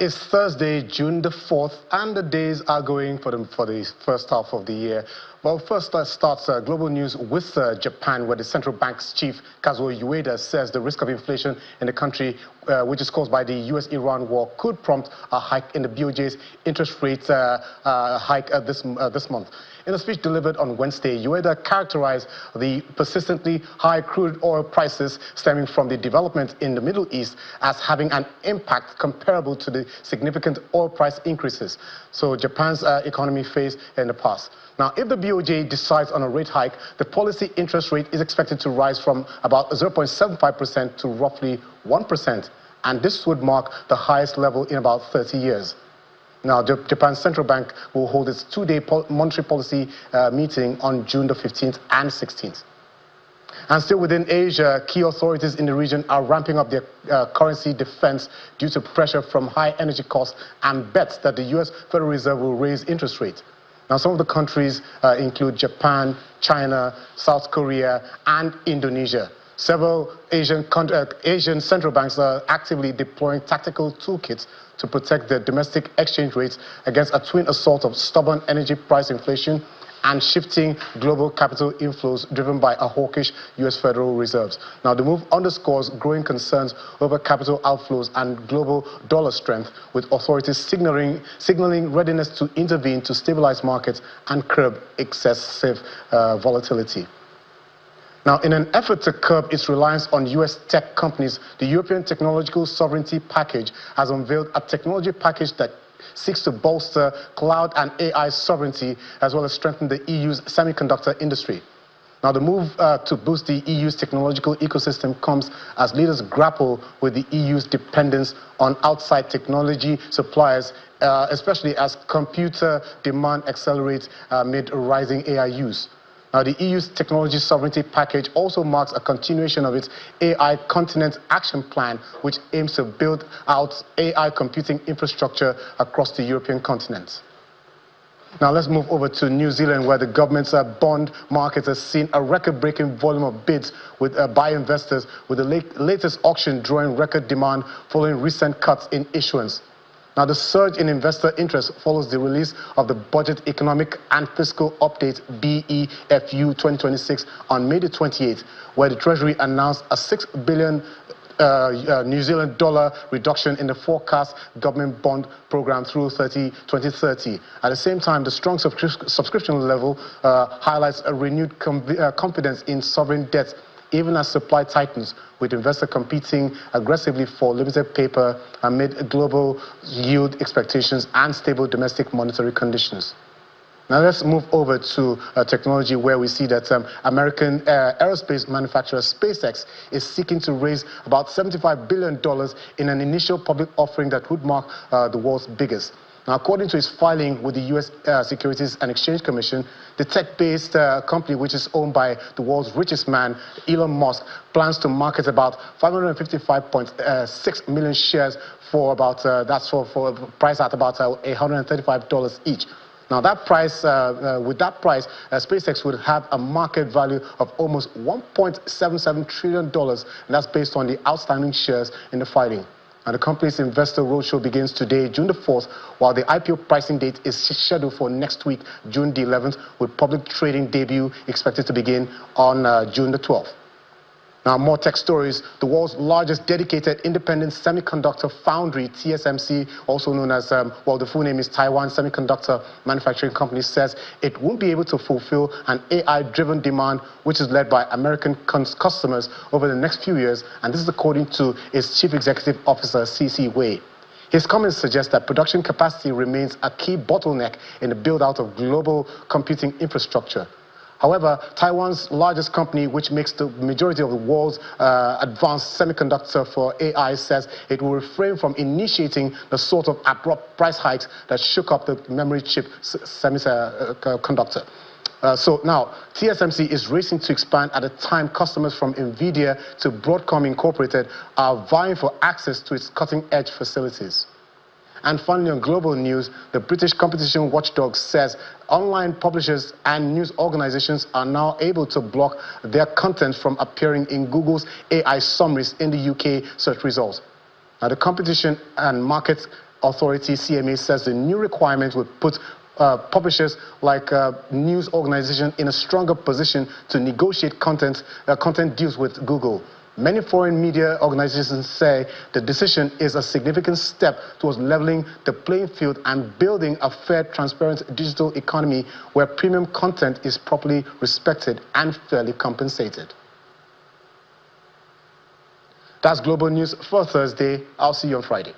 It's Thursday, June the 4th, and the days are going for the first half of the year. Well, first let's start global news with Japan, where the central bank's chief, Kazuo Ueda, says the risk of inflation in the country, which is caused by the US-Iran war, could prompt a hike in the BOJ's interest rate hike this month. In a speech delivered on Wednesday, Ueda characterized the persistently high crude oil prices stemming from the development in the Middle East as having an impact comparable to the significant oil price increases so Japan's economy faced in the past. Now, if the BOJ decides on a rate hike, the policy interest rate is expected to rise from about 0.75% to roughly 1%, and this would mark the highest level in about 30 years. Now, Japan's central bank will hold its two-day monetary policy meeting on June the 15th and 16th. And still within Asia, key authorities in the region are ramping up their currency defense due to pressure from high energy costs and bets that the US Federal Reserve will raise interest rates. Now, some of the countries include Japan, China, South Korea, and Indonesia. Several Asian central banks are actively deploying tactical toolkits to protect their domestic exchange rates against a twin assault of stubborn energy price inflation and shifting global capital inflows driven by a hawkish US Federal Reserve. Now, the move underscores growing concerns over capital outflows and global dollar strength, with authorities signaling readiness to intervene to stabilize markets and curb excessive volatility. Now, in an effort to curb its reliance on US tech companies, the European Technological Sovereignty Package has unveiled a technology package that seeks to bolster cloud and AI sovereignty, as well as strengthen the EU's semiconductor industry. Now, the move to boost the EU's technological ecosystem comes as leaders grapple with the EU's dependence on outside technology suppliers, especially as computer demand accelerates amid rising AI use. Now, the EU's Technology Sovereignty Package also marks a continuation of its AI Continent Action Plan, which aims to build out AI computing infrastructure across the European continent. Now, let's move over to New Zealand, where the government's bond market has seen a record-breaking volume of bids by investors, with the latest auction drawing record demand following recent cuts in issuance. Now, the surge in investor interest follows the release of the Budget Economic and Fiscal Update BEFU 2026 on May the 28th, where the Treasury announced a $6 billion New Zealand dollar reduction in the forecast government bond program through 2030. At the same time, the strong subscription level highlights a renewed confidence in sovereign debt, even as supply tightens, with investors competing aggressively for limited paper amid global yield expectations and stable domestic monetary conditions. Now let's move over to technology, where we see that American aerospace manufacturer SpaceX is seeking to raise about $75 billion in an initial public offering that would mark the world's biggest. Now, according to his filing with the U.S. Securities and Exchange Commission, the tech-based company, which is owned by the world's richest man, Elon Musk, plans to market about 555.6 million shares for about, that's for price at about $135 each. Now, that price, with that price, SpaceX would have a market value of almost $1.77 trillion, and that's based on the outstanding shares in the filing. And the company's investor roadshow begins today, June the 4th, while the IPO pricing date is scheduled for next week, June the 11th, with public trading debut expected to begin on June the 12th. Now, more tech stories. The world's largest dedicated independent semiconductor foundry, TSMC, also known as, well, the full name is Taiwan Semiconductor Manufacturing Company, says it won't be able to fulfill an AI-driven demand, which is led by American customers over the next few years, and this is according to its Chief Executive Officer, C.C. Wei. His comments suggest that production capacity remains a key bottleneck in the build-out of global computing infrastructure. However, Taiwan's largest company, which makes the majority of the world's advanced semiconductor for AI, says it will refrain from initiating the sort of abrupt price hikes that shook up the memory chip semiconductor. So now, TSMC is racing to expand at a time customers from NVIDIA to Broadcom Incorporated are vying for access to its cutting-edge facilities. And finally, on global news, the British competition watchdog says online publishers and news organizations are now able to block their content from appearing in Google's AI summaries in the UK search results. Now, the Competition and Markets Authority, CMA, says the new requirement would put publishers like news organizations in a stronger position to negotiate content deals with Google. Many foreign media organizations say the decision is a significant step towards leveling the playing field and building a fair, transparent digital economy where premium content is properly respected and fairly compensated. That's Global News for Thursday. I'll see you on Friday.